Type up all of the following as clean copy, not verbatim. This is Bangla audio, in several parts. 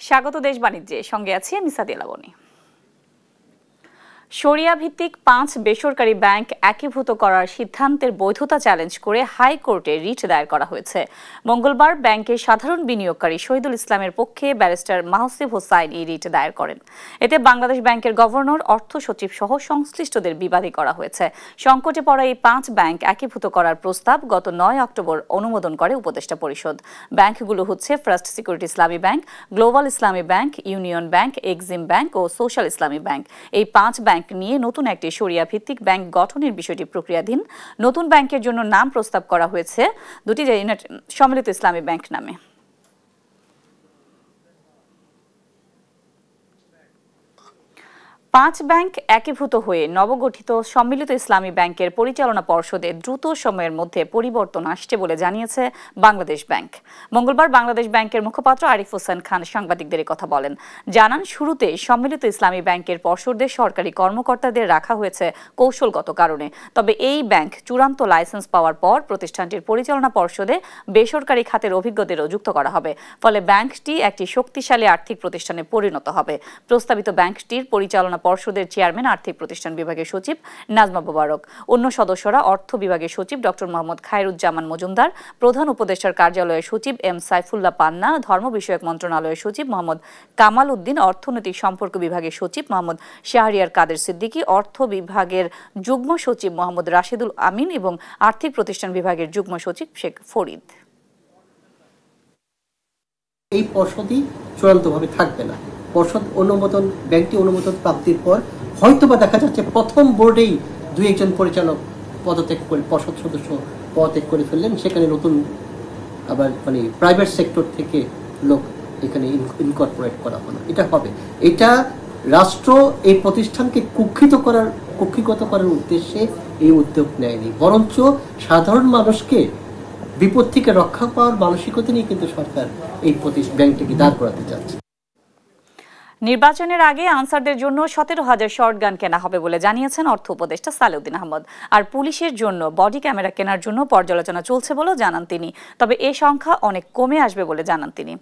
স্বাগত দেশ বাণিজ্যে, সঙ্গে আছি আমি সাদিয়া লাবনী। শরিয়া ভিত্তিক 5 বেসরকারি ব্যাংক একীভূত করার সিদ্ধান্তের বৈধতা চ্যালেঞ্জ করে হাইকোর্টে রিট দায়ের করা হয়েছে। মঙ্গলবার ব্যাংকের সাধারণ বিনিয়োগকারী শহীদুল ইসলামের পক্ষে ব্যারিস্টার মাহসিব হোসাইন এই রিট দায়ের করেন। এতে বাংলাদেশ ব্যাংকের গভর্নর, অর্থ সচিব সহ সংশ্লিষ্টদের বিবাদী করা হয়েছে। সংকটে পড়া এই 5 ব্যাংক একীভূত করার প্রস্তাব গত 9 অক্টোবর অনুমোদন করে উপদেষ্টা পরিষদ। ব্যাংকগুলো হচ্ছে first security Islami bank, global Islami bank, union bank, Exim bank ও সোশ্যাল ইসলামী ব্যাংক। এই 5 ব্যাংক নিয়ে নতুন একটি শরিয়া ভিত্তিক ব্যাংক গঠনের বিষয়টি প্রক্রিয়াধীন। নতুন ব্যাংকের জন্য নাম প্রস্তাব করা হয়েছে দুটি সম্মিলিত ইসলামী ব্যাংক নামে। 5 ব্যাংক একীভূত হয়ে নবগঠিত সম্মিলিত ইসলামী ব্যাংকের পরিচালনা পর্ষদে দ্রুত সময়ের মধ্যে পরিবর্তন আসছে বলে জানিয়েছে বাংলাদেশ ব্যাংক। মঙ্গলবার বাংলাদেশ ব্যাংকের মুখপাত্র আরিফ হোসেন খান সাংবাদিকদের কথা বলেন। জানান, শুরুতে সম্মিলিত ইসলামী ব্যাংকের পর্ষদে সরকারি কর্মকর্তাদের রাখা হয়েছে কৌশলগত কারণে। তবে এই ব্যাংক চূড়ান্ত লাইসেন্স পাওয়ার পর প্রতিষ্ঠানটির পরিচালনা পর্ষদে বেসরকারি খাতের অভিজ্ঞদেরও যুক্ত করা হবে। ফলে ব্যাংকটি একটি শক্তিশালী আর্থিক প্রতিষ্ঠানে পরিণত হবে। প্রস্তাবিত ব্যাংকটির পরিচালনা পর্ষদের চেয়ারম্যান আর্থিক প্রতিষ্ঠান বিভাগের সচিব নাজমা মোবারক, অন্য সদস্যরা অর্থ বিভাগের সচিব ডক্টর মোহাম্মদ খায়রুজ্জামান মজুমদার, প্রধান উপদেষ্টার কার্যালয়ের সচিব এম সাইফুল্লাহ পান্না, ধর্ম বিষয়ক মন্ত্রণালয়ের সচিব মোহাম্মদ কামাল উদ্দিন, অর্থনৈতিক সম্পর্ক বিভাগের সচিব মোহাম্মদ শাহরিয়ার কাদের সিদ্দিকী, অর্থ বিভাগের যুগ্ম সচিব মোহাম্মদ রাশেদুল আমিন এবং আর্থিক প্রতিষ্ঠান বিভাগের যুগ্ম সচিব শেখ ফরিদ। এই পর্ষদই চূড়ান্তভাবে থাকবে না। পর্ষদ অনুমোদন, ব্যাংকটি অনুমোদন প্রাপ্তির পর হয়তোবা দেখা যাচ্ছে প্রথম বোর্ডেই 2-1 জন পরিচালক পদত্যাগ করে, পর্ষদ সদস্য পদত্যাগ করে ফেললেন। সেখানে নতুন আবার প্রাইভেট সেক্টর থেকে লোক এখানে ইনকর্পোরেট করা হলো। এটা হবে, এটা রাষ্ট্র এই প্রতিষ্ঠানকে কুক্ষিগত করার উদ্দেশ্যে এই উদ্যোগ নেয়নি, বরঞ্চ সাধারণ মানুষকে বিপদ থেকে রক্ষা পাওয়ার মানসিকতা নিয়ে কিন্তু সরকার এই ব্যাংকটিকে দাঁড় করাতে যাচ্ছে। নির্বাচনের আগে আনসারদের জন্য 17,000 শর্টগান কেনা হবে বলে জানিয়েছেন অর্থ উপদেষ্টা সালেউদ্দিন আহমদ। আর পুলিশের জন্য বডি ক্যামেরা কেনার জন্য পর্যালোচনা চলছে বলেও জানান তিনি। তবে এ সংখ্যা অনেক কমে আসবে বলে জানান তিনি।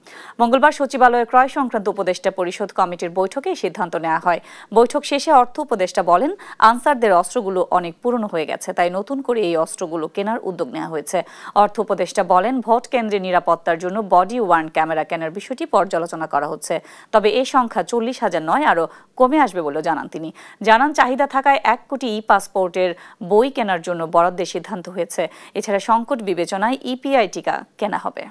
মঙ্গলবার সচিবালয়ে ক্রয় সংক্রান্ত উপদেষ্টা পরিষদ কমিটির বৈঠকে এই সিদ্ধান্ত নেওয়া হয়। বৈঠক শেষে অর্থ উপদেষ্টা বলেন, আনসারদের অস্ত্রগুলো অনেক পুরনো হয়ে গেছে, তাই নতুন করে এই অস্ত্রগুলো কেনার উদ্যোগ নেওয়া হয়েছে। অর্থ উপদেষ্টা বলেন, ভোট কেন্দ্রের নিরাপত্তার জন্য বডি ওয়ার্ন ক্যামেরা কেনার বিষয়টি পর্যালোচনা করা হচ্ছে। তবে এই সংখ্যা 40,000 নয়, আরও কমে আসবে বলেও জানান তিনি। জানান, চাহিদা থাকায় 1 কোটি পাসপোর্টের বই কেনার জন্য বরাদ্দের সিদ্ধান্ত হয়েছে। এছাড়া সংকট বিবেচনায় ইপিআই টিকা কেনা হবে।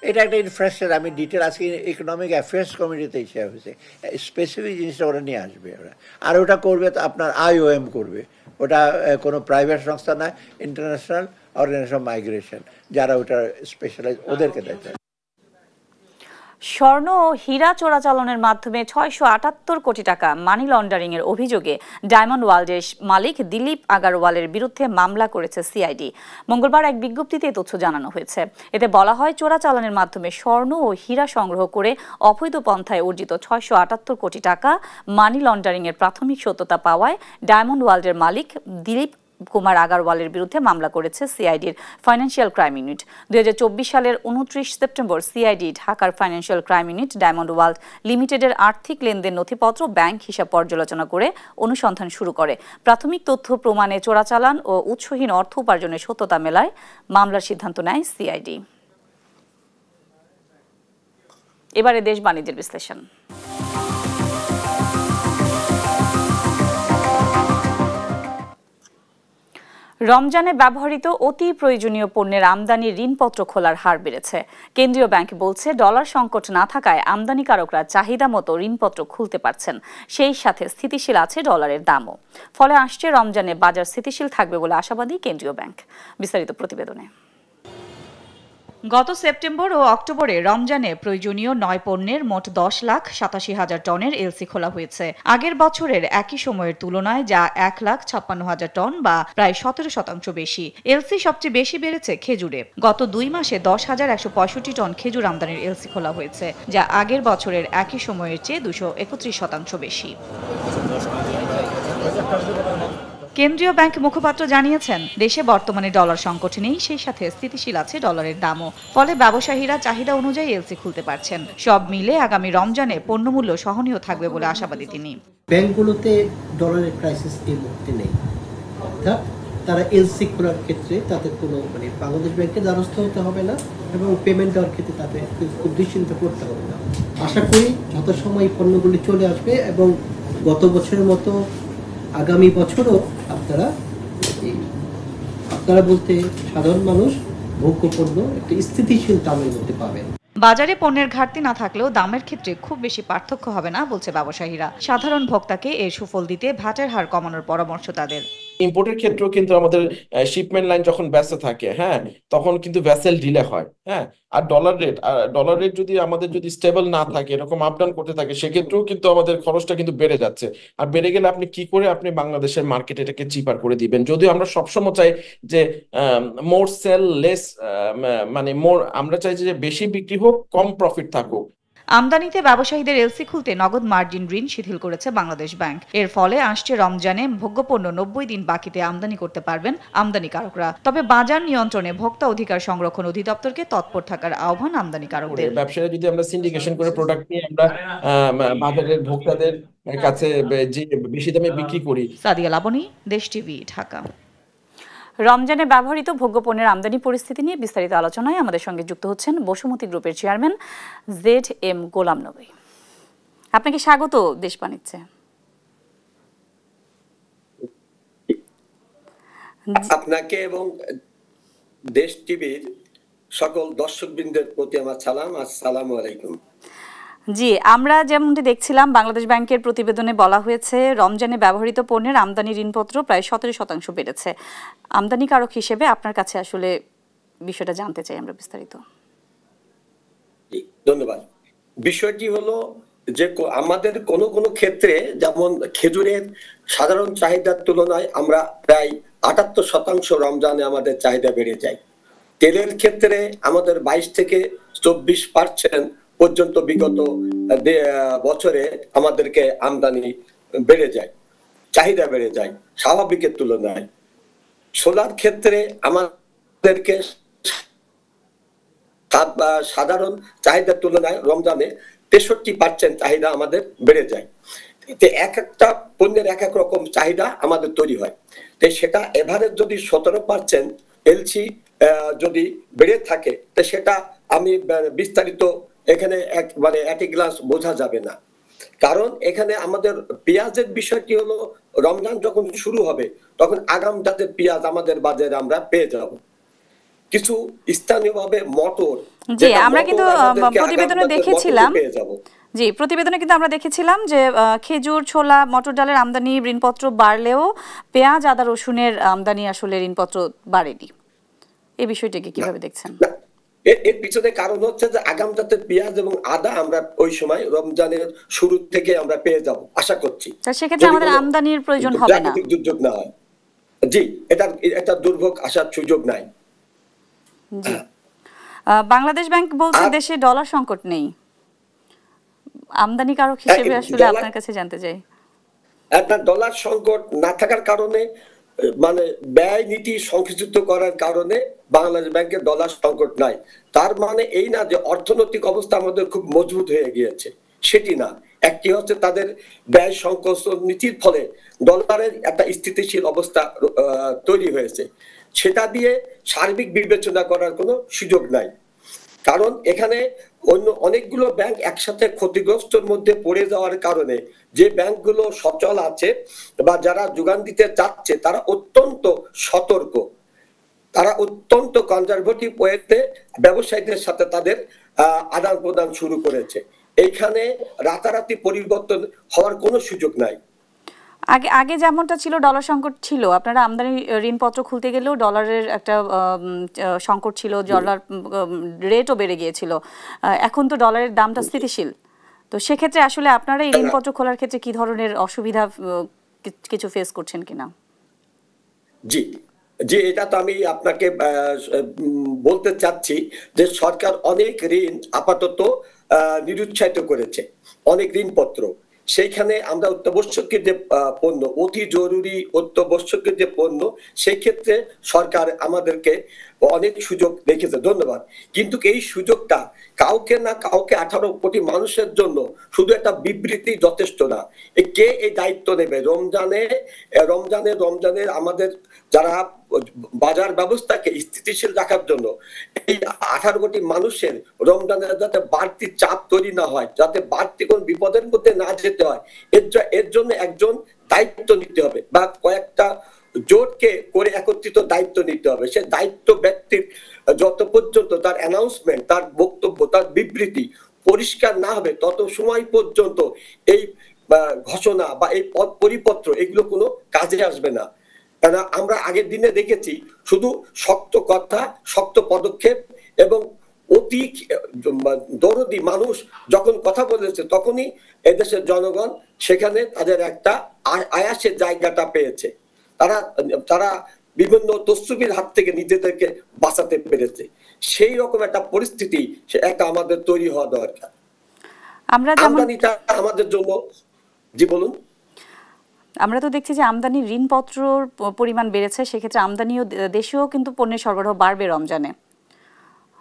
এটা একটা ইনফ্রাস্ট্রাকচার, আমি ডিটেল আজকে ইকোনমিক অ্যাফেয়ার্স কমিটিতে ইচ্ছা হয়েছে, স্পেসিফিক জিনিসটা ওরা নিয়ে আসবে ওরা। আর ওটা করবে তো আপনার IOM করবে, ওটা কোনো প্রাইভেট সংস্থা নয়, ইন্টারন্যাশনাল অর্গানাইজেশন মাইগ্রেশন, যারা ওটা স্পেশালাইজ, ওদেরকে দেয়। স্বর্ণ ও হীরা চোরাচালানের মাধ্যমে 678 কোটি টাকা মানি লন্ডারিং এর অভিযোগে ডায়মন্ড ওয়ার্ল্ডের মালিক দিলীপ আগারওয়ালের বিরুদ্ধে মামলা করেছে সিআইডি। মঙ্গলবার এক বিজ্ঞপ্তিতে তথ্য জানানো হয়েছে। এতে বলা হয়, চোরাচালানের মাধ্যমে স্বর্ণ ও হীরা সংগ্রহ করে অবৈধ পন্থায় অর্জিত 678 কোটি টাকা মানি লন্ডারিং এর প্রাথমিক সত্যতা পাওয়ায় ডায়মন্ড ওয়ার্ল্ডের মালিক দিলীপ কুমার আগারওয়ালের বিরুদ্ধে মামলা করেছে সিআইডির ফাইন্যান্সিয়াল ক্রাইম ইউনিট। 2024 সালের 29 সেপ্টেম্বর সিআইডি ঢাকার financial crime unit diamond world লিমিটেডের আর্থিক লেনদেন নথিপত্র, ব্যাংক হিসাব পর্যালোচনা করে অনুসন্ধান শুরু করে। প্রাথমিক তথ্য প্রমাণে চোরাচালান ও উৎসহীন অর্থ উপার্জনের সত্যতা মেলায় মামলার সিদ্ধান্ত নেয় সিআইডি। এবারে দেশ বাণিজ্যের বিশ্লেষণ। রমজানে ব্যবহৃত অতি প্রয়োজনীয় পণ্যের আমদানি ঋণপত্র খোলার হার বেড়েছে। কেন্দ্রীয় ব্যাংক বলছে, ডলার সংকট না থাকায় আমদানিকারকরা চাহিদা মতো ঋণপত্র খুলতে পারছেন। সেই সাথে স্থিতিশীল আছে ডলারের দামও। ফলে আসছে রমজানে বাজার স্থিতিশীল থাকবে বলে আশাবাদী কেন্দ্রীয় ব্যাংক। বিস্তারিত প্রতিবেদনে। গত সেপ্টেম্বর ও অক্টোবরে রমজানে প্রয়োজনীয় 9 পণ্যের মোট 10,87,000 টনের এলসি খোলা হয়েছে। আগের বছরের একই সময়ের তুলনায় যা 1,56,000 টন বা প্রায় 17% বেশি। এলসি সবচেয়ে বেশি বেড়েছে খেজুরে। গত 2 মাসে 10,165 টন খেজুর আমদানির এলসি খোলা হয়েছে, যা আগের বছরের একই সময়ের চেয়ে 231% বেশি। কেন্দ্রীয় ব্যাংক মুখপাত্র জানিয়েছেন, দেশে বর্তমানে ডলার সংকট নেই, সেই সাথে স্থিতিশীল আছে ডলারের দামও। ফলে ব্যবসায়ীরা চাহিদা অনুযায়ী এলসি খুলতে পারছেন। সব মিলে আগামী রমজানে পণ্যমূল্য সহনীয় থাকবে বলে আশাবাদী তিনি। ব্যাংকগুলোতে ডলারের ক্রাইসিস এই মুহূর্তে নেই, অর্থাৎ তারা এলসি খোলার ক্ষেত্রে তাদের কোনো বাংলাদেশ ব্যাংকের দ্বারস্থ হতে হবে না এবং পেমেন্ট দেওয়ার ক্ষেত্রে তাদের খুব দুশ্চিন্তা করতে হবে না। আশা করি যথাসময় এই পণ্যগুলি চলে আসবে এবং গত বছরের মতো আগামী বছরও আপনারা বলতে সাধারণ মানুষ ভোগ্য পণ্য একটি স্থিতিশীল দামের মধ্যে পাবেন। বাজারে পণ্যের ঘাটতি না থাকলেও দামের ক্ষেত্রে খুব বেশি পার্থক্য হবে না বলছে ব্যবসায়ীরা। সাধারণ ভোক্তাকে এর সুফল দিতে ভ্যাটের হার কমানোর পরামর্শ তাদের। ইম্পোর্টের ক্ষেত্রেও কিন্তু আমাদের শিপমেন্ট লাইন যখন ব্যস্ত থাকে, হ্যাঁ, তখন কিন্তু ভেসেল ডিলে হয়, হ্যাঁ। আর ডলার রেট যদি আমাদের যদি স্টেবল না থাকে, এরকম আপ ডাউন করতে থাকে, সেক্ষেত্রেও কিন্তু আমাদের খরচটা কিন্তু বেড়ে যাচ্ছে। আর বেড়ে গেলে আপনি কি করে আপনি বাংলাদেশের মার্কেটে এটাকে চিপার করে দিবেন? যদিও আমরা সবসময় চাই যে মোর সেল লেস, মানে আমরা চাই যে বেশি বিক্রি হোক, কম প্রফিট থাকুক। আমদানিতে ব্যবসায়ীদের এলসি খুলতে নগদ মার্জিন ঋণ শিথিল করেছে বাংলাদেশ ব্যাংক। এর ফলে আসছে রমজানে ভোগ্যপণ্য 90 দিন বাকিতে আমদানি করতে পারবেন আমদানিকারকরা। তবে বাজার নিয়ন্ত্রণে ভোক্তা অধিকার সংরক্ষণ অধিদপ্তরকে তৎপর থাকার আহ্বান আমদানিকারকদের। ব্যবসায়ীরা যদি আমরা সিন্ডিকেশন করে প্রোডাক্ট নিয়ে আমরা বাজারের ভোক্তাদের কাছে যে বেশি দামে বিক্রি করি। সাদিয়া লাবনী, দেশ টিভি, ঢাকা। রমজানে ব্যবহৃত ভোগ্যপণ্যের আমদানি পরিস্থিতি নিয়ে বিস্তারিত আলোচনায় আমাদের সঙ্গে যুক্ত হচ্ছেন বসুমতী গ্রুপের চেয়ারম্যান ZM গোলাম নবী। আপনাকে স্বাগত দেশ বাণিজ্যে। আপনাকে এবং দেশ টিভির সকল দর্শকবৃন্দের প্রতি আমার সালাম। আসসালামু আলাইকুম। জি, আমরা যেমনটি দেখছিলাম বাংলাদেশ ব্যাংকের প্রতিবেদনে বলা হয়েছে রমজানে ব্যবহৃত পণ্যের আমদানি ঋণপত্র প্রায় 17% বেড়েছে। আমদানিকারক হিসেবে আপনার কাছে আসলে বিষয়টা জানতে চাই আমরা বিস্তারিত। ধন্যবাদ। বিষয়টি হলো যে আমাদের কোন কোন ক্ষেত্রে, যেমন খেজুরের সাধারণ চাহিদার তুলনায় আমরা প্রায় 78% রমজানে আমাদের চাহিদা বেড়ে যায়। তেলের ক্ষেত্রে আমাদের 22 থেকে 24% পর্যন্ত বিগত বছরে আমাদেরকে আমদানি বেড়ে যায়, চাহিদা বেড়ে যায় স্বাভাবিকের তুলনায়। সোলার ক্ষেত্রে আমাদেরকে সাধারণ চাহিদার তুলনায় রমজানে 63% চাহিদা আমাদের বেড়ে যায়। এক একটা পণ্যের এক এক রকম চাহিদা আমাদের তৈরি হয়। তো সেটা এভারেজ যদি 17% এলসি যদি বেড়ে থাকে, তো সেটা আমি বিস্তারিত এখানে এক গ্লাস বোঝা যাবে না। কারণ এখানে আমাদের পেঁয়াজের বিষয়টি হলো, রমজান যখন শুরু হবে তখন আগাম জাতের পেঁয়াজ আমাদের বাজারে আমরা পেয়ে যাব। কিছু স্থানীয়ভাবে মটর, জি আমরা কিন্তু প্রতিবেদনে দেখেছিলাম, জি প্রতিবেদনে কিন্তু আমরা দেখেছিলাম যে খেজুর, ছোলা, মটর ডালের আমদানি ঋণপত্র বাড়লেও পেঁয়াজ, আদা, রসুনের আমদানি আসলে ঋণপত্র বাড়েনি। এই বিষয়টাকে কিভাবে দেখছেন? এর পিছনে কারণ হচ্ছে যে আগাম জাতের পেঁয়াজ এবং আদা আমরা ওই সময় রমজানের শুরু থেকে আমরা পেয়ে যাব আশা করছি। সেক্ষেত্রে আমাদের আমদানির প্রয়োজন হবে না, দুর্যোগ না হয়। জি, এটা দুর্ভোগ আসার সুযোগ নাই। জি, বাংলাদেশ ব্যাংক বলছে দেশে ডলার সংকট নেই। আমদানিকারক হিসেবে আসলে আপনার কাছে জানতে চাই, আপনার ডলার সংকট না থাকার কারণে, মানে ব্যয় নীতি সংকুচিত করার কারণে বাংলাদেশ ব্যাংকের ডলার সংকট নাই। তার মানে এই না যে অর্থনৈতিক অবস্থা আমাদের খুব মজবুত হয়ে গিয়েছে, সেটি না। একটি হচ্ছে তাদের ব্যয় সংকোচন নীতির ফলে ডলারের একটা স্থিতিশীল অবস্থা তৈরি হয়েছে, সেটা দিয়ে সার্বিক বিবেচনা করার কোনো সুযোগ নাই। কারণ এখানে অন্য অনেকগুলো ব্যাংক একসাথে ক্ষতিগ্রস্তের মধ্যে পড়ে যাওয়ার কারণে যে ব্যাংকগুলো সচল আছে বা যারা যোগান দিতে চাচ্ছে তারা অত্যন্ত সতর্ক, তারা অত্যন্ত কনজারভেটিভ ওয়েতে ব্যবসায়ীদের সাথে তাদের আদান প্রদান শুরু করেছে। এইখানে রাতারাতি পরিবর্তন হওয়ার কোনো সুযোগ নাই। আগে যেমনটা ছিল ডলার সংকট ছিল, আপনারা আমদানি ঋণপত্র খুলতে গেলেও ডলারের একটা সংকট ছিল, ডলার রেটও বেড়ে গিয়েছিল। এখন তো ডলারের দামটা স্থিতিশীল, তো সেক্ষেত্রে আসলে আপনারা এই ঋণপত্র খোলার ক্ষেত্রে কি ধরনের অসুবিধা কিছু ফেস করছেন কিনা? জি জি, এটা তো আমি আপনাকে বলতে চাচ্ছি যে সরকার অনেক ঋণ আপাতত নিরুৎসাহিত করেছে, অনেক ঋণপত্র। সেইখানে আমরা অত্যাবশ্যকীয় যে পণ্য, অতি জরুরি অত্যাবশ্যকীয় যে পণ্য, সেই ক্ষেত্রে সরকার আমাদেরকে অনেক সুযোগ রেখেছে, ধন্যবাদ। কিন্তু এই সুযোগটা কাউকে না কাউকে 18 কোটি মানুষের জন্য শুধু একটা বিবৃতি যথেষ্ট না। কে এই দায়িত্ব নেবে রমজানের আমাদের যারা বাজার ব্যবস্থাকে স্থিতিশীল রাখার জন্য এই 18 কোটি মানুষের রমজানের যাতে বাড়তি চাপ তৈরি না হয়, যাতে বাড়তি কোন বিপদের মধ্যে না যেতে হয়, এর জন্য একজন দায়িত্ব নিতে হবে বা কয়েকটা জোটকে করে একত্রিত দায়িত্ব নিতে হবে। সে দায়িত্ব ব্যক্তির যত পর্যন্ত তার অ্যানাউন্সমেন্ট, তার বক্তব্য, তার বিবৃতি পরিষ্কার না হবে তত সময় পর্যন্ত এই ঘোষণা বা এই পরিপত্র এগুলো কোনো কাজে আসবে না। কেন আমরা আগের দিনে দেখেছি শুধু শক্ত কথা, শক্ত পদক্ষেপ এবং অতি দরদি মানুষ যখন কথা বলেছে তখনই এদেশের জনগণ সেখানে তাদের একটা আয়াসের জায়গাটা পেয়েছে। তারা বিভিন্ন তসবির হাত থেকে নিজেদেরকে বাঁচাতে পেরেছে। সেই রকম একটা পরিস্থিতি একটা আমাদের তৈরি হওয়া দরকার। আমদানিটা আমাদের জন্য, জি বলুন। আমরা তো দেখছি যে আমদানি ঋণপত্রর পরিমাণ বেড়েছে, সেক্ষেত্রে আমদানিও দেশেও কিন্তু পণ্যের সরবরাহ বাড়বে রমজানে।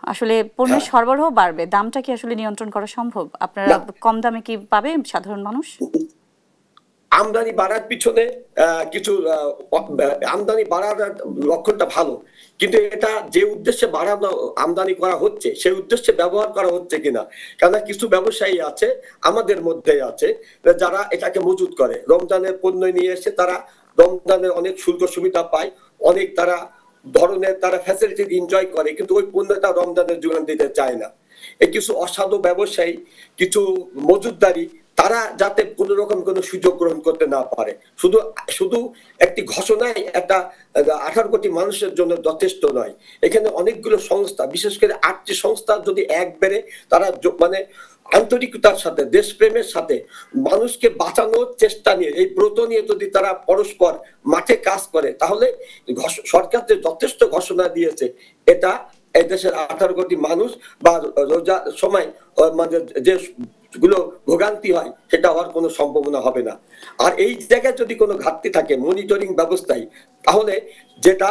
আসলে পণ্যের সরবরাহ বাড়বে, দামটা কি আসলে নিয়ন্ত্রণ করা সম্ভব? আপনারা কম দামে কি পাবে সাধারণ মানুষ? আমদানি বাড়ার পিছনে কিছু আমদানি বাড়ার লক্ষণটা ভালো, কিন্তু এটা যে উদ্দেশ্যে বাড়ানো আমদানি করা হচ্ছে সেই উদ্দেশ্যে ব্যবহার করা হচ্ছে কিনা। কেননা কিছু ব্যবসায়ী আছে আমাদের মধ্যে আছে যারা এটাকে মজুত করে, রমজানের পণ্য নিয়ে এসে তারা রমজানের অনেক শুল্ক সুবিধা পায়, অনেক ধরনের তারা ফ্যাসিলিটি এনজয় করে, কিন্তু ওই পণ্যটা রমজানের যোগান দিতে চায় না। এই কিছু অসাধু ব্যবসায়ী, কিছু মজুতদারি, তারা যাতে কোন রকম কোনো সুযোগ গ্রহণ করতে না পারে। শুধু একটি ঘোষণায় একটা 18 কোটি মানুষের জন্য যথেষ্ট নয়। এখানে অনেকগুলো সংস্থা, বিশেষ করে 8টি সংস্থা যদি একবারে তারা মানে আন্তরিকতার সাথে, দেশপ্রেমের সাথে মানুষকে বাঁচানোর চেষ্টা নিয়ে, এই ব্রত নিয়ে যদি তারা পরস্পর মাঠে কাজ করে, তাহলে সরকার যে যথেষ্ট ঘোষণা দিয়েছে এটা এই দেশের 18 কোটি মানুষ বা রোজার সময় মানে যে গুলো ভোগান্তি হয় সেটা হওয়ার কোনো সম্ভাবনা হবে না। আর এই জায়গায় যদি কোনো ঘাটতি থাকে মনিটরিং ব্যবস্থায়, তাহলে যেটা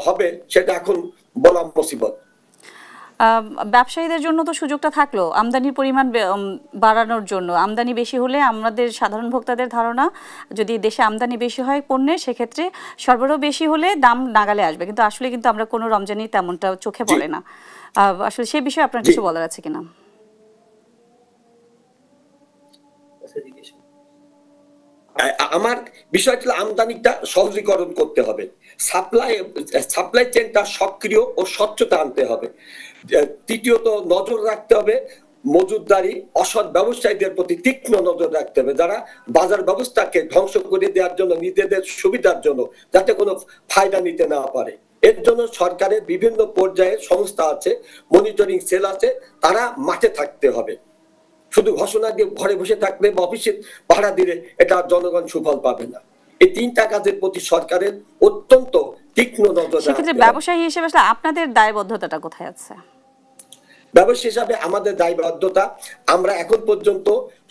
হবে সেটা এখন বলা মুসিবত। ব্যবসায়ীদের জন্য তো সুযোগটা থাকলো আমদানির পরিমাণ বাড়ানোর জন্য। আমদানি বেশি হলে আমাদের সাধারণ ভোক্তাদের ধারণা, যদি দেশে আমদানি বেশি হয় পণ্যের, সেক্ষেত্রে সরবরাহ বেশি হলে দাম নাগালে আসবে, কিন্তু আসলে কিন্তু আমরা কোনো রমজানি তেমনটা চোখে পড়ে না। আসলে সেই বিষয়ে আপনার কিছু বলার আছে কিনা? আমার বিষয়টা আমদানিটা সহজীকরণ করতে হবে, সাপ্লাই চেনটা সক্রিয় ও স্বচ্ছতা আনতে হবে। তৃতীয়ত নজর রাখতে হবে মজুতদারি অসৎ ব্যবসায়ীদের প্রতি তীক্ষ্ণ নজর রাখতে হবে, যারা বাজার ব্যবস্থাকে ধ্বংস করে দেওয়ার জন্য নিজেদের সুবিধার জন্য যাতে কোনো ফায়দা নিতে না পারে। এর জন্য সরকারের বিভিন্ন পর্যায়ে সংস্থা আছে, মনিটরিং সেল আছে, তারা মাঠে থাকতে হবে। শুধু ঘোষণা দিয়ে ঘরে বসে থাকলে বা অফিসে ভাড়া দিলে এটা জনগণ সুফল পাবে না। এই 3টা কাজের প্রতি সরকারের অত্যন্ত তীক্ষ্ণ নজর। সেক্ষেত্রে ব্যবসায়ী হিসেবে আপনাদের দায়বদ্ধতাটা কোথায় আছে? ব্যবসায়ী হিসাবে আমাদের দায়বদ্ধতা, আমরা এখন পর্যন্ত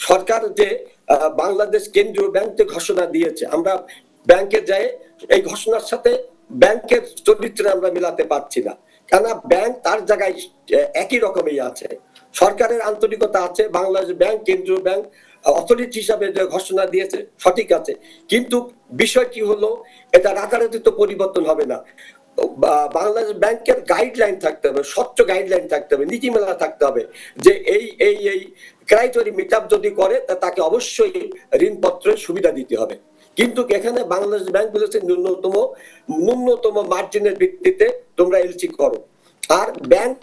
সরকার যে বাংলাদেশ কেন্দ্রীয় ব্যাংক থেকে ঘোষণা দিয়েছে, আমরা ব্যাংকে যাই এই ঘোষণার সাথে ব্যাংকের চরিত্র আমরা মিলাতে পারছি না। কেননা ব্যাংক তার জায়গায় একই রকমই আছে, সরকারের আন্তরিকতা আছে, বাংলাদেশ ব্যাংক কেন্দ্রীয় ব্যাংক অথরিটি হিসাবে যে ঘোষণা দিয়েছে সঠিক আছে, কিন্তু বিষয়টি হলো এটা রাতারাতি তো পরিবর্তন হবে না। বাংলাদেশ ব্যাংকের গাইডলাইন থাকতে হবে, স্বচ্ছ গাইডলাইন থাকতে হবে, নীতিমালা থাকতে হবে যে এই ক্রাইটেরিয়া মিট আপ যদি করে তাকে অবশ্যই ঋণপত্রের সুবিধা দিতে হবে। কিন্তু এখানে বাংলাদেশ ব্যাংক বলেছে ন্যূনতম মার্জিনের ভিত্তিতে তোমরা এলসি করো, আর ব্যাংক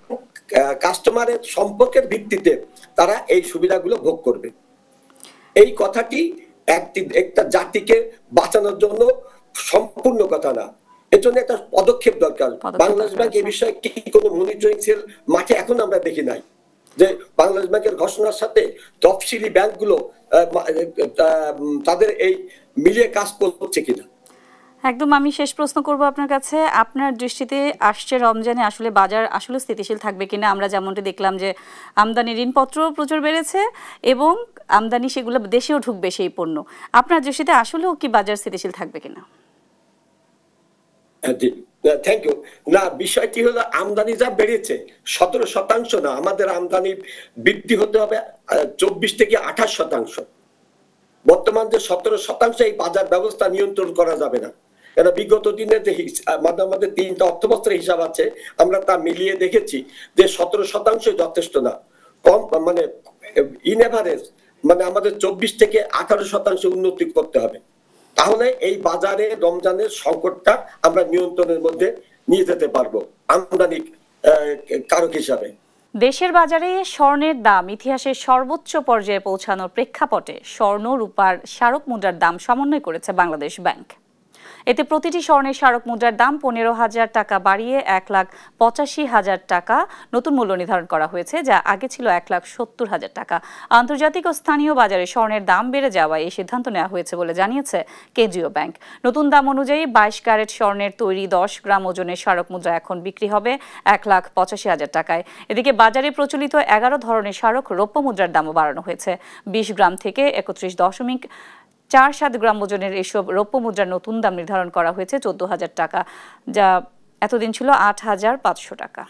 কাস্টমারের সম্পর্কের ভিত্তিতে তারা এই সুবিধাগুলো ভোগ করবে। এই কথাটি একটা জাতিকে বাঁচানোর জন্য সম্পূর্ণ কথা না, এর জন্য একটা পদক্ষেপ দরকার। বাংলাদেশ ব্যাংক এই বিষয়ে কি কোনো মনিটরিং সেল মাঠে এখন আমরা দেখি নাই, যে বাংলাদেশ ব্যাংকের ঘোষণার সাথে তফসিলি ব্যাংকগুলো তাদের এই মিলিয়ে কাজ করছে কিনা। একদম আমি শেষ প্রশ্ন করব আপনার কাছে, আপনার দৃষ্টিতে আসছে রমজানে আসলে বাজার আসলে স্থিতিশীল থাকবে কিনা? আমরা যেমনটি দেখলাম যে আমদানি ঋণপত্র প্রচুর বেড়েছে এবং আমদানি সেগুলো দেশেও ঢুকবে সেই পণ্য। আপনার দৃষ্টিতে আসলেও কি বাজার স্থিতিশীল থাকবে কিনা? Thank you. না, বিষয়টি হলো আমদানি যা বেড়েছে 17% না, আমাদের আমদানি বৃদ্ধি হতে হবে 24 থেকে 28%। বর্তমান যে 17% এই বাজার ব্যবস্থা নিয়ন্ত্রণ করা যাবে না, কেন বিগত দিনে যে আমাদের 3টা অর্থবছরের হিসাব আছে, আমরা তা মিলিয়ে দেখেছি যে 17% যথেষ্ট না। কম মানে ইন এভারেজ মানে আমাদের 24 থেকে 18% উন্নতি করতে হবে, তাহলে এই বাজারে রমজানের সংকটটা আমরা নিয়ন্ত্রণের মধ্যে নিয়ে যেতে পারবো আমদানি কারক হিসাবে। দেশের বাজারে স্বর্ণের দাম ইতিহাসের সর্বোচ্চ পর্যায়ে পৌঁছানোর প্রেক্ষাপটে স্বর্ণ রূপার স্মারক মুদ্রার দাম সমন্বয় করেছে বাংলাদেশ ব্যাংক। এতে প্রতিটি স্বর্ণের স্মারক মুদ্রার দাম 15,000 টাকা বাড়িয়ে 1,85,000 টাকা নতুন মূল্য নির্ধারণ করা হয়েছে, যা আগে ছিল 1,70,000 টাকা। আন্তর্জাতিক ও স্থানীয় বাজারে স্বর্ণের দাম বেড়ে যাওয়ায় এই সিদ্ধান্ত নেওয়া হয়েছে বলে জানিয়েছে কেন্দ্রীয় ব্যাংক। নতুন দাম অনুযায়ী 22 ক্যারেট স্বর্ণের তৈরি 10 গ্রাম ওজনের স্মারক মুদ্রা এখন বিক্রি হবে 1,85,000 টাকায়। এদিকে বাজারে প্রচলিত 11 ধরনের স্মারক রৌপ্য মুদ্রার দামও বাড়ানো হয়েছে। 20 গ্রাম থেকে 31.47 গ্রাম ওজনের এসব রৌপ্য মুদ্রার নতুন দাম নির্ধারণ করা হয়েছে 14,000 টাকা, যা এতদিন ছিল 8,500 টাকা।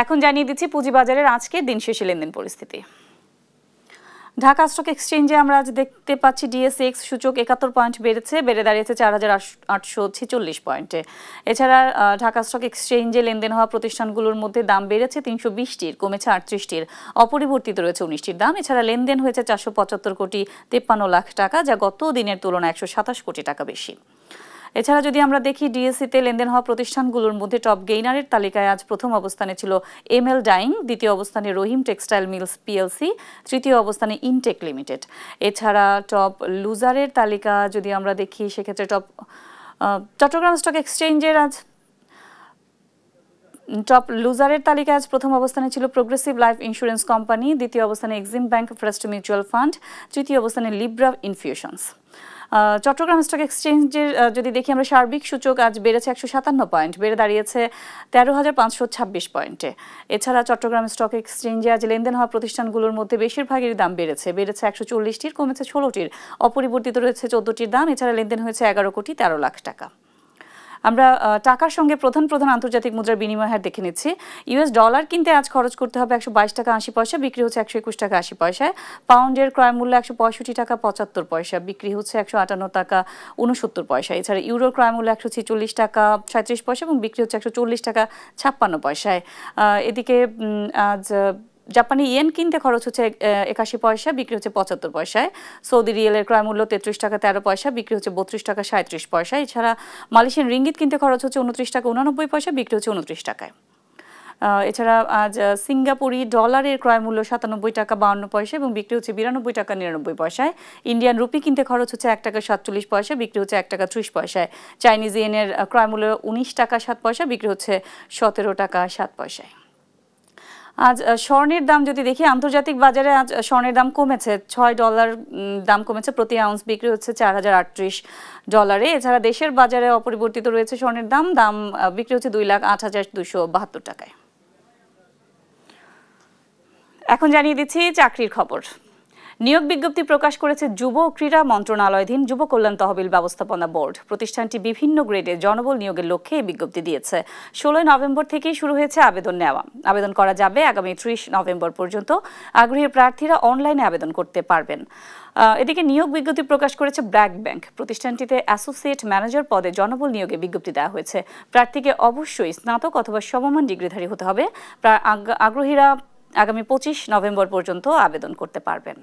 এখন জানিয়ে দিচ্ছি পুঁজিবাজারের আজকের দিন শেষে লেনদেন পরিস্থিতি। ঢাকা স্টক এক্সচেঞ্জে আমরা আজ দেখতে পাচ্ছি ডিএসএক্স সূচক 71 পয়েন্ট বেড়ে দাঁড়িয়েছে 4,846 পয়েন্টে। এছাড়া ঢাকা স্টক এক্সচেঞ্জে লেনদেন হওয়া প্রতিষ্ঠানগুলোর মধ্যে দাম বেড়েছে 320টির, কমেছে 38টির, অপরিবর্তিত রয়েছে 19টির দাম। এছাড়া লেনদেন হয়েছে 475 কোটি 53 লাখ টাকা, যা গত দিনের তুলনায় 127 কোটি টাকা বেশি। এছাড়া যদি আমরা দেখি ডিএসসিতে লেনদেন হওয়া প্রতিষ্ঠানগুলোর মধ্যে টপ গেইনারের তালিকায় আজ প্রথম অবস্থানে ছিল এমএল ডাইং, দ্বিতীয় অবস্থানে রহিম টেক্সটাইল মিলস পিএলসি, তৃতীয় অবস্থানে ইনটেক লিমিটেড। এছাড়া টপ লুজারের তালিকা যদি আমরা দেখি সেক্ষেত্রে চট্টগ্রাম স্টক এক্সচেঞ্জের আজ টপ লুজারের তালিকায় আজ প্রথম অবস্থানে ছিল প্রোগ্রেসিভ লাইফ ইন্স্যুরেন্স কোম্পানি, দ্বিতীয় অবস্থানে Exim bank first mutual fund, তৃতীয় অবস্থানে লিব্রা ইনফিউশনস। চট্টগ্রাম স্টক এক্সচেঞ্জের যদি দেখি আমরা সার্বিক সূচক আজ বেড়েছে 157 পয়েন্ট, বেড়ে দাঁড়িয়েছে 13,526 পয়েন্টে। এছাড়া চট্টগ্রাম স্টক এক্সচেঞ্জে আজ লেনদেন হওয়া প্রতিষ্ঠানগুলোর মধ্যে বেশিরভাগেরই দাম বেড়েছে 140টির, কমেছে 16টির, অপরিবর্তিত রয়েছে 14টির দাম। এছাড়া লেনদেন হয়েছে 11 কোটি 13 লাখ টাকা। আমরা টাকার সঙ্গে প্রধান আন্তর্জাতিক মুদ্রার বিনিময় হার দেখে নিচ্ছি। ইউএস ডলার কিনতে আজ খরচ করতে হবে 122 টাকা 80 পয়সা, বিক্রি হচ্ছে 121 টাকা 80 পয়সায়। পাউন্ডের ক্রয় মূল্য 165 টাকা 75 পয়সা, বিক্রি হচ্ছে 158 টাকা 69 পয়সা। এছাড়া ইউরোর ক্রয় মূল্য 146 টাকা 37 পয়সা এবং বিক্রি হচ্ছে 140 টাকা 56 পয়সায়। এদিকে আজ জাপানি ইয়েন কিনতে খরচ হচ্ছে 81 পয়সা, বিক্রি হচ্ছে 75 পয়সায়। সৌদি রিয়েলের ক্রয় মূল্য 33 টাকা 13 পয়সা, বিক্রি হচ্ছে 32 টাকা 37 পয়সা। এছাড়া মালয়েশিয়ান রিঙ্গিত কিনতে খরচ হচ্ছে 29 টাকা 89 পয়সা, বিক্রি হচ্ছে 29 টাকায়। এছাড়া আজ সিঙ্গাপুরি ডলারের ক্রয় মূল্য 97 টাকা 52 পয়সা এবং বিক্রি হচ্ছে 92 টাকা 99 পয়সায়। ইন্ডিয়ান রুপি কিনতে খরচ হচ্ছে 1 টাকা 47 পয়সা, বিক্রি হচ্ছে 1 টাকা 30 পয়সায়। চাইনিজ ইয়েনের ক্রয় মূল্য 19 টাকা 7 পয়সা, বিক্রি হচ্ছে 17 টাকা 7 পয়সায়। আজ স্বর্ণের দাম যদি দেখি, আন্তর্জাতিক বাজারে আজ স্বর্ণের দাম কমেছে, $6 দাম কমেছে, প্রতি আউন্স বিক্রি হচ্ছে $4,038। এছাড়া দেশের বাজারে অপরিবর্তিত রয়েছে স্বর্ণের দাম বিক্রি হচ্ছে 2,08,272 টাকায়। এখন জানিয়ে দিচ্ছি চাকরির খবর। নিয়োগ বিজ্ঞপ্তি প্রকাশ করেছে যুব ও ক্রীড়া মন্ত্রণালয়াধীন যুব কল্যাণ তহবিল ব্যবস্থাপনা বোর্ড। প্রতিষ্ঠানটি বিভিন্ন গ্রেডে জনবল নিয়োগের লক্ষ্যে এই বিজ্ঞপ্তি দিয়েছে। 16 নভেম্বর থেকেই শুরু হয়েছে আবেদন নেওয়া। আবেদন করা যাবে আগামী 30 নভেম্বর পর্যন্ত। আগ্রহী প্রার্থীরা অনলাইনে আবেদন করতে পারবেন। এদিকে নিয়োগ বিজ্ঞপ্তি প্রকাশ করেছে ব্র্যাক ব্যাংক। প্রতিষ্ঠানটিতে অ্যাসোসিয়েট ম্যানেজার পদে জনবল নিয়োগে বিজ্ঞপ্তি দেওয়া হয়েছে। প্রার্থীকে অবশ্যই স্নাতক অথবা সমমান ডিগ্রিধারী হতে হবে। আগ্রহীরা আগামী 25 নভেম্বর পর্যন্ত আবেদন করতে পারবেন।